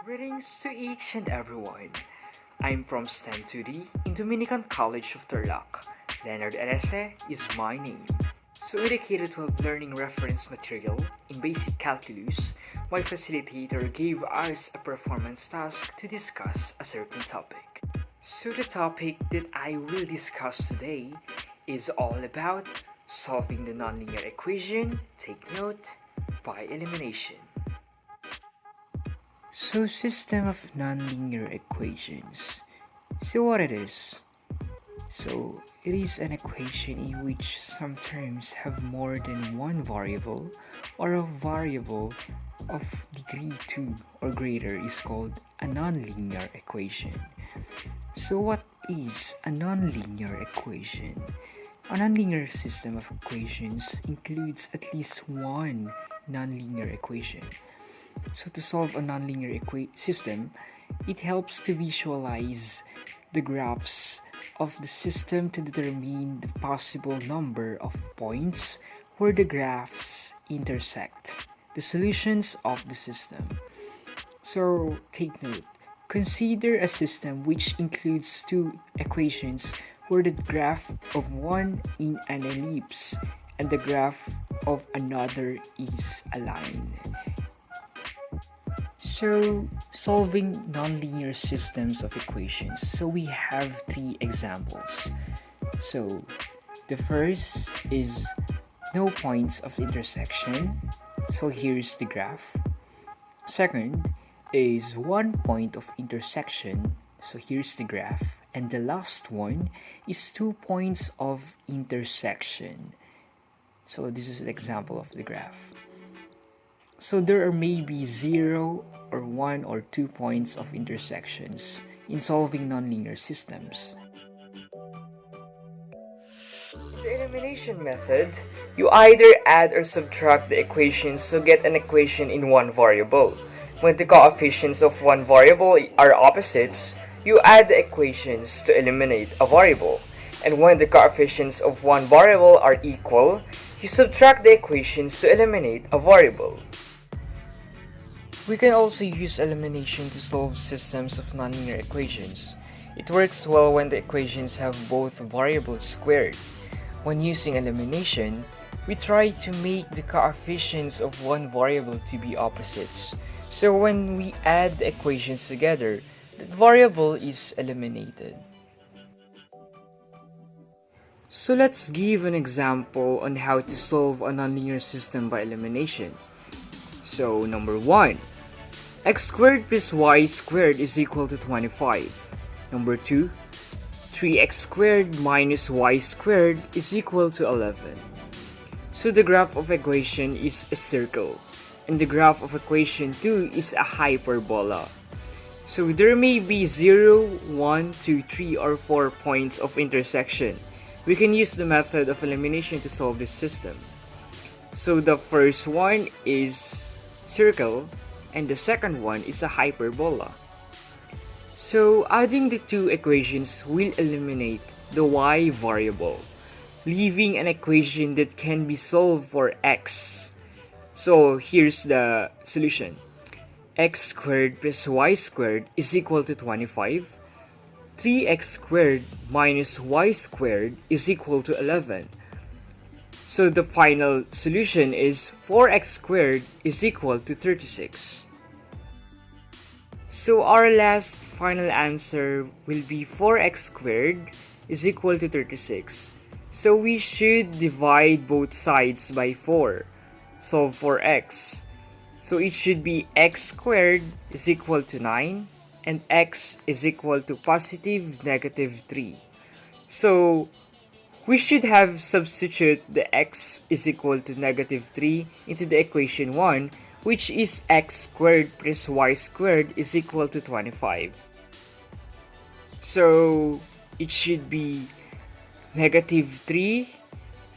Greetings to each and everyone. I'm from STEM 2D in Dominican College of Tarlac. Leonard Arese is my name. So dedicated to have learning reference material in basic calculus, my facilitator gave us a performance task to discuss a certain topic. So the topic that I will discuss today is all about solving the nonlinear equation, take note, by elimination. So system of nonlinear equations. So what it is? So it is an equation in which some terms have more than one variable, or a variable of degree 2 or greater is called a nonlinear equation. So what is a nonlinear equation? A nonlinear system of equations includes at least one nonlinear equation. So to solve a nonlinear system, it helps to visualize the graphs of the system to determine the possible number of points where the graphs intersect, the solutions of the system. So take note, consider a system which includes two equations where the graph of one is an ellipse and the graph of another is a line. So, solving nonlinear systems of equations. So we have three examples. So, the first is no points of intersection. So here's the graph. Second is one point of intersection. So here's the graph. And the last one is 2 points of intersection. So this is an example of the graph. So there are maybe 0 or 1 or 2 points of intersections in solving nonlinear systems. In the elimination method, you either add or subtract the equations to get an equation in one variable. When the coefficients of one variable are opposites, you add the equations to eliminate a variable. And when the coefficients of one variable are equal, you subtract the equations to eliminate a variable. We can also use elimination to solve systems of nonlinear equations. It works well when the equations have both variables squared. When using elimination, we try to make the coefficients of one variable to be opposites. So when we add the equations together, that variable is eliminated. So let's give an example on how to solve a nonlinear system by elimination. So number 1. X squared plus y squared is equal to 25. Number 2. 3x squared minus y squared is equal to 11. So the graph of equation is a circle, and the graph of equation 2 is a hyperbola. So there may be 0, 1, 2, 3, or 4 points of intersection. We can use the method of elimination to solve this system. So the first one is circle, and the second one is a hyperbola. So adding the two equations will eliminate the y variable, leaving an equation that can be solved for x. So here's the solution. X squared plus y squared is equal to 25. 3x squared minus y squared is equal to 11. So the final solution is 4x squared is equal to 36. So our last final answer will be 4x squared is equal to 36. So we should divide both sides by 4. Solve for x. So it should be x squared is equal to 9 and x is equal to positive negative 3. So we should have substitute the x is equal to negative 3 into the equation 1, which is x squared plus y squared is equal to 25. So it should be negative 3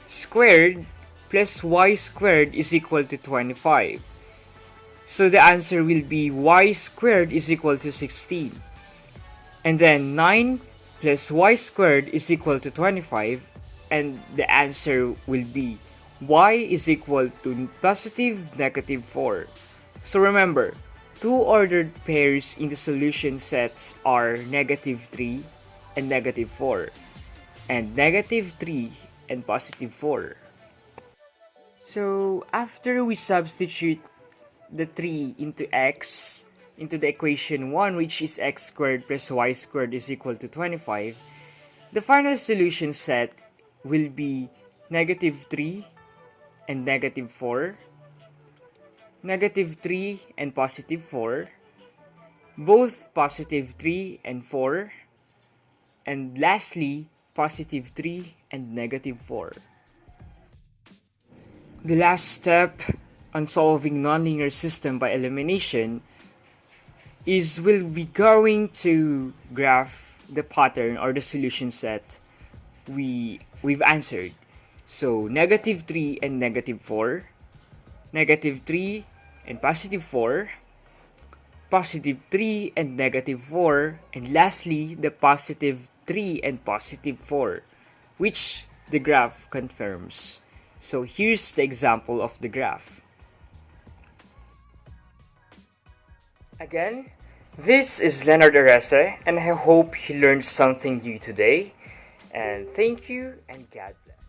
squared plus y squared is equal to 25. So the answer will be y squared is equal to 16. And then 9 plus y squared is equal to 25. And the answer will be y is equal to positive negative 4. So remember, two ordered pairs in the solution sets are -3 and -4, and -3 and +4. So after we substitute the 3 into x into the equation 1, which is x squared plus y squared is equal to 25, the final solution set will be -3 and -4, -3 and +4, both +3 and 4, and lastly, +3 and -4. The last step on solving nonlinear system by elimination is we'll be going to graph the pattern or the solution set we've answered. So -3 and -4, -3 and +4, +3 and -4, and lastly the +3 and +4, which the graph confirms. So here's the example of the graph. Again, this is Leonard Arese, and I hope you learned something new today. And thank you, and God bless.